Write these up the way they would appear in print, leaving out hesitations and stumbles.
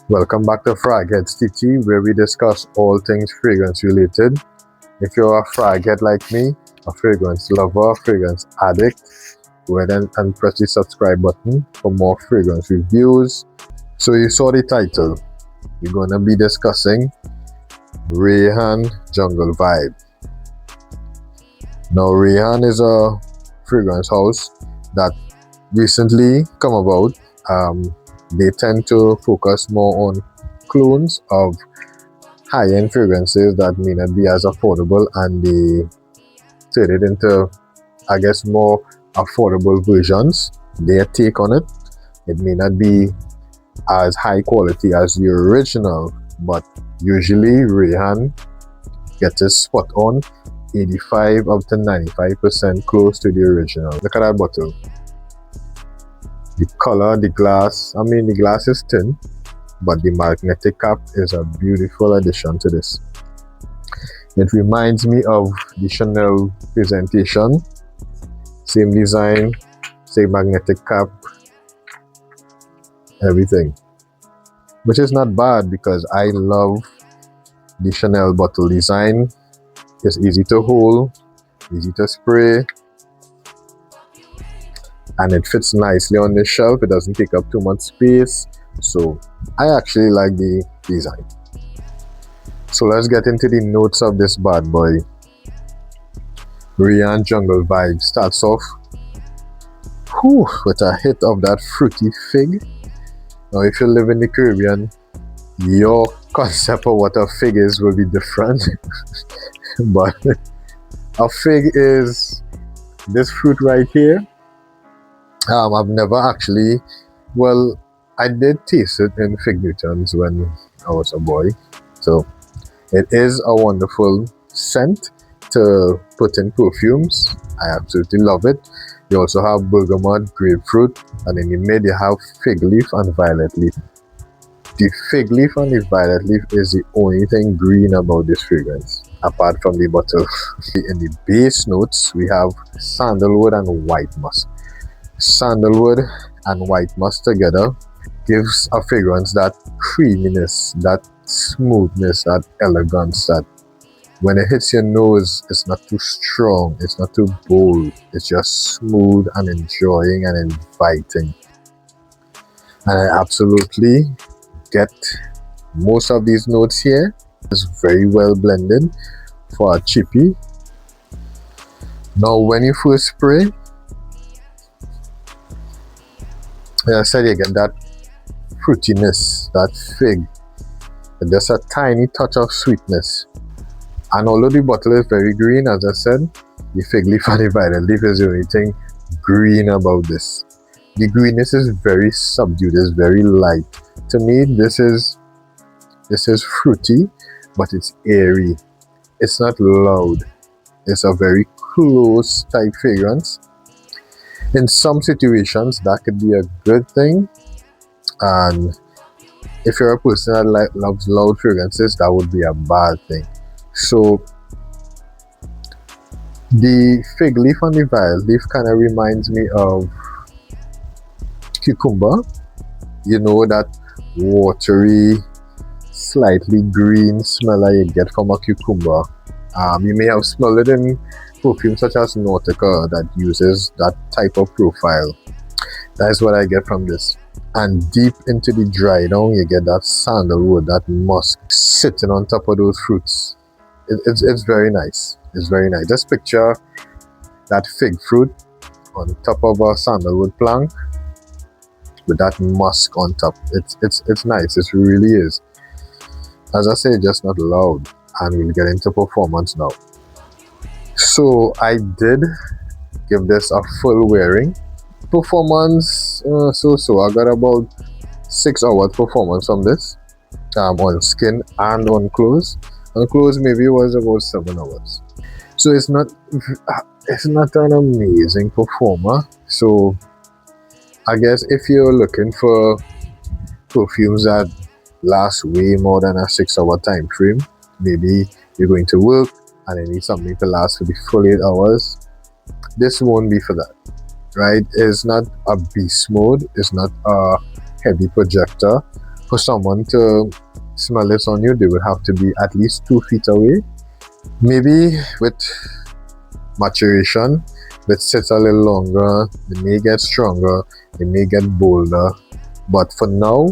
Welcome back to Fragheads TT, where we discuss all things fragrance related. If you're a fraghead like me, a fragrance lover, a fragrance addict, go ahead and press the subscribe button for more fragrance reviews. So you saw the title. We're going to be discussing Rayhaan Jungle Vibe. Now, Rayhaan is a fragrance house that recently come about. They tend to focus more on clones of high-end fragrances that may not be as affordable, and they turn it into, I guess, more affordable versions. Their take on it. It may not be as high quality as the original, but usually Rayhaan gets it spot on, 85 up to 95% close to the original. Look at that bottle. The color, the glass, the glass is thin, but the magnetic cap is a beautiful addition to this. It reminds me of the Chanel presentation. Same design, same magnetic cap, everything. Which is not bad because I love the Chanel bottle design. It's easy to hold, easy to spray, and it fits nicely on the shelf. It doesn't take up too much space, so I actually like the design. So let's get into the notes of this bad boy. Rayhaan Jungle Vibe starts off with a hit of that fruity fig. Now if you live in the Caribbean, your concept of what a fig is will be different. But a fig is this fruit right here. I've never actually, well, I did taste it in Fig Newtons when I was a boy. So it is a wonderful scent to put in perfumes. I absolutely love it. You also have bergamot, grapefruit, and in the mid you have fig leaf and violet leaf. The fig leaf and the violet leaf is the only thing green about this fragrance, apart from the bottle. In the base notes, we have sandalwood and white musk. Sandalwood and white musk together gives a fragrance that creaminess, that smoothness, that elegance, that when it hits your nose, it's not too strong, it's not too bold, it's just smooth and enjoying and inviting. And I absolutely get most of these notes here. It's very well blended for a chippy. Now when you first spray, I said again, that fruitiness, that fig, just a tiny touch of sweetness. And although the bottle is very green, as I said, the fig leaf and the violet leaf is the only thing green about this. The greenness is very subdued, it's very light. To me, this is fruity, but it's airy. It's not loud. It's a very close type fragrance. In some situations, that could be a good thing, and if you're a person that loves loud fragrances, that would be a bad thing. So the fig leaf and the violet leaf kind of reminds me of cucumber. You know, that watery, slightly green smell that you get from a cucumber. You may have smelled it in perfume such as Nautica that uses that type of profile. That is what I get from this. And deep into the dry down, you get that sandalwood, that musk sitting on top of those fruits. It's very nice. It's very nice. Just picture that fig fruit on top of a sandalwood plank with that musk on top. It's nice. It really is. As I say, just not loud. And we'll get into performance now. So I did give this a full wearing. Performance, so I got about 6 hours performance from this, on skin and on clothes. On clothes maybe it was about 7 hours. So it's not an amazing performer. So I guess if you're looking for perfumes that last way more than a 6-hour time frame, maybe you're going to work and you need something to last for the full 8 hours, this won't be for that, right? It's not a beast mode, it's not a heavy projector, For someone to smell this on you, they would have to be at least 2 feet away. Maybe with maturation, it sits a little longer, it may get stronger, it may get bolder. But for now,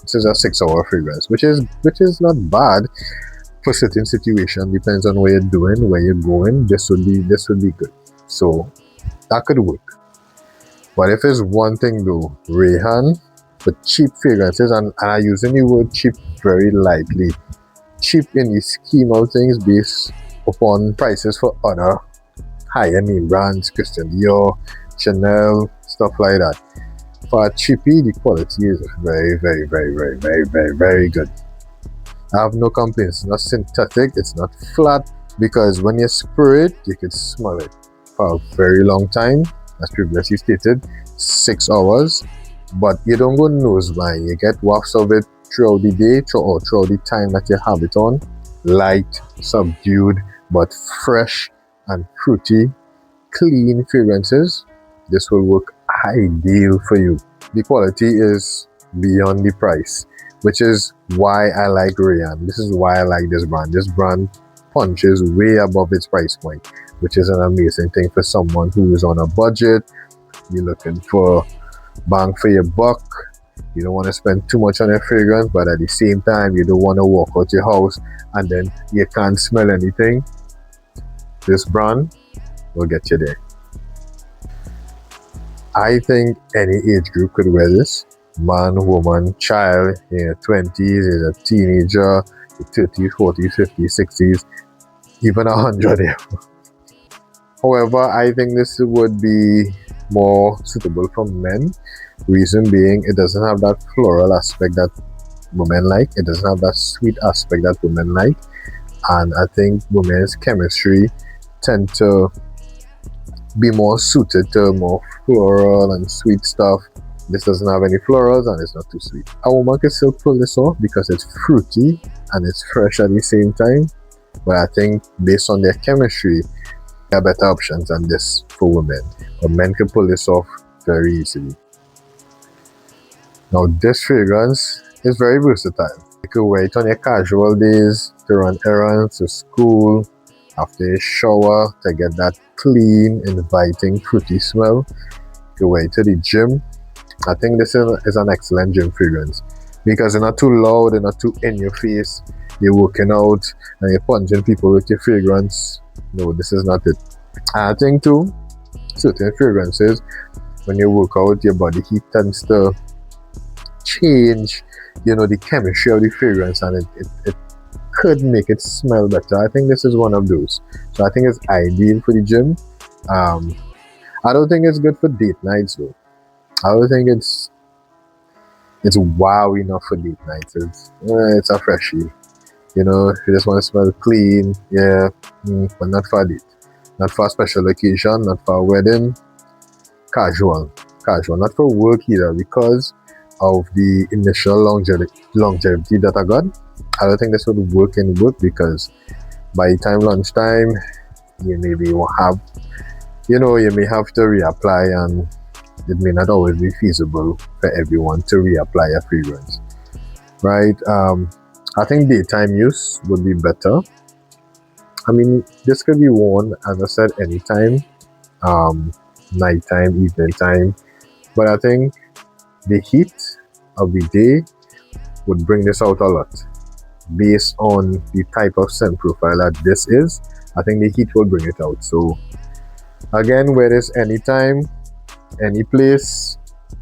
this is a 6 hour fragrance, which is not bad for certain situation. Depends on what you're doing, where you're going. This would be good. So that could work. But if it's one thing though, Rayhaan, for cheap fragrances, and I'm using the word cheap very lightly. Cheap in the scheme of things based upon prices for other higher name brands, Christian Dior, Chanel, stuff like that. For a cheapie, the quality is very, very, very, very, very, very, very good. I have no complaints. It's not synthetic, it's not flat, because when you spray it, you can smell it for a very long time, as previously stated, 6 hours. But you don't go nose blind. You get wafts of it throughout the day or throughout the time that you have it on. Light, subdued, but fresh and fruity, clean fragrances. This will work ideal for you. The quality is beyond the price, which is why I like Rayhaan. This is why I like this brand. This brand punches way above its price point, which is an amazing thing for someone who is on a budget. You're looking for bang for your buck. You don't want to spend too much on a fragrance, but at the same time, you don't want to walk out your house and then you can't smell anything. This brand will get you there. I think any age group could wear this. Man, woman, child, in your 20s, is a teenager, 30s, 40s, 50s, 60s, even 100 year. However, I think this would be more suitable for men. Reason being, it doesn't have that floral aspect that women like. It doesn't have that sweet aspect that women like. And I think women's chemistry tend to be more suited to more floral and sweet stuff. This doesn't have any florals and it's not too sweet. A woman can still pull this off because it's fruity and it's fresh at the same time. But I think based on their chemistry, there are better options than this for women. But men can pull this off very easily. Now this fragrance is very versatile. You can wear it on your casual days, to run errands, to school, after a shower, to get that clean, inviting, fruity smell. You can wear it to the gym. I think this is an excellent gym fragrance because it's not too loud, it's not too in your face. You're working out and you're punching people with your fragrance. No, this is not it. And I think too, certain fragrances, when you work out, your body heat tends to change, the chemistry of the fragrance, and it could make it smell better. I think this is one of those. So I think it's ideal for the gym. I don't think it's good for date nights though. I don't think it's wow enough for date nights. It's a freshie. If you just want to smell clean, yeah, but not for a date. Not for a special occasion, not for a wedding. Casual. Not for work either, because of the initial longevity that I got. I don't think this would work in work because by the time lunchtime, you maybe will have, you may have to reapply, and it may not always be feasible for everyone to reapply a fragrance, right? I think daytime use would be better. I mean, this could be worn, as I said, anytime, nighttime, evening time, but I think the heat of the day would bring this out a lot. Based on the type of scent profile that this is, I think the heat will bring it out. So again, wear this anytime, any place,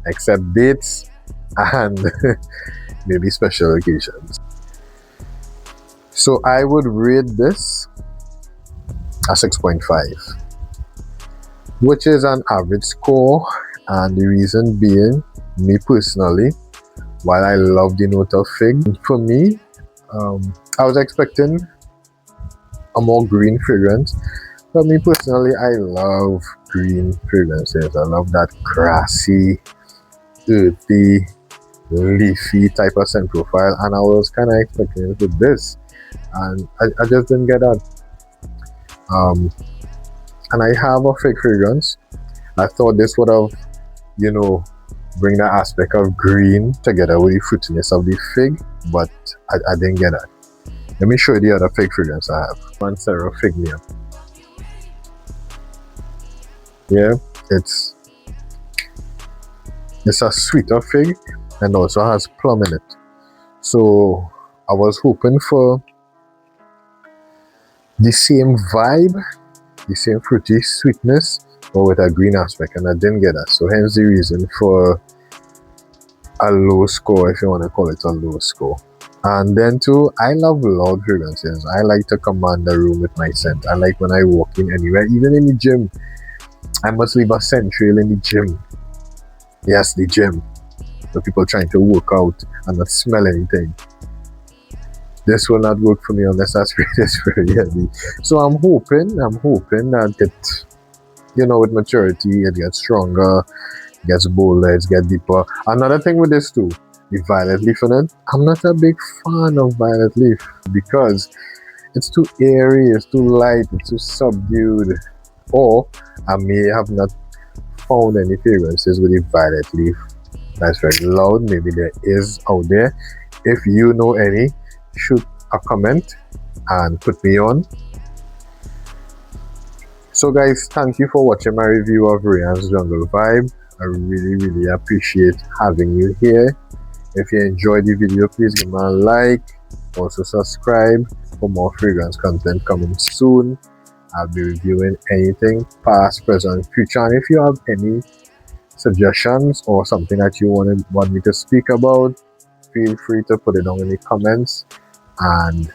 except dates and maybe special occasions. So I would rate this a 6.5, which is an average score, and the reason being, me personally, while I love the note of fig, for me, I was expecting a more green fragrance. But me personally, I love green fragrances. I love that grassy, earthy, leafy type of scent profile, and I was kind of expecting it with this, and I just didn't get that. And I have a fig fragrance. I thought this would have, bring the aspect of green together with the fruitiness of the fig, but I didn't get that. Let me show you the other fig fragrance I have. Mancera Fignia. Yeah, it's a sweeter fig and also has plum in it. So I was hoping for the same vibe, the same fruity sweetness, but with a green aspect, and I didn't get that. So hence the reason for a low score, if you want to call it a low score. And then too, I love loud fragrances. I like to command the room with my scent. I like when I walk in anywhere, even in the gym. I must leave a scent trail in the gym. Yes, the gym. The people trying to work out and not smell anything. This will not work for me unless I spray this very heavy. So I'm hoping that it, with maturity, it gets stronger, gets bolder, it gets deeper. Another thing with this too, the violet leaf in it. I'm not a big fan of violet leaf because it's too airy, it's too light, it's too subdued. Or I may have not found any fragrances with the violet leaf that's very loud. Maybe there is out there. If you know any, shoot a comment and put me on. So guys, thank you for watching my review of Rayhaan's Jungle Vibe. I really appreciate having you here. If you enjoyed the video, please give me a like. Also subscribe for more fragrance content coming soon. I'll be reviewing anything past, present, future. And if you have any suggestions or something that you want me to speak about, feel free to put it down in the comments. And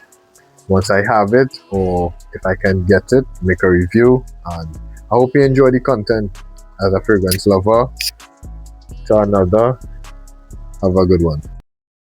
once I have it, or if I can get it, make a review. And I hope you enjoy the content as a fragrance lover. To another, have a good one.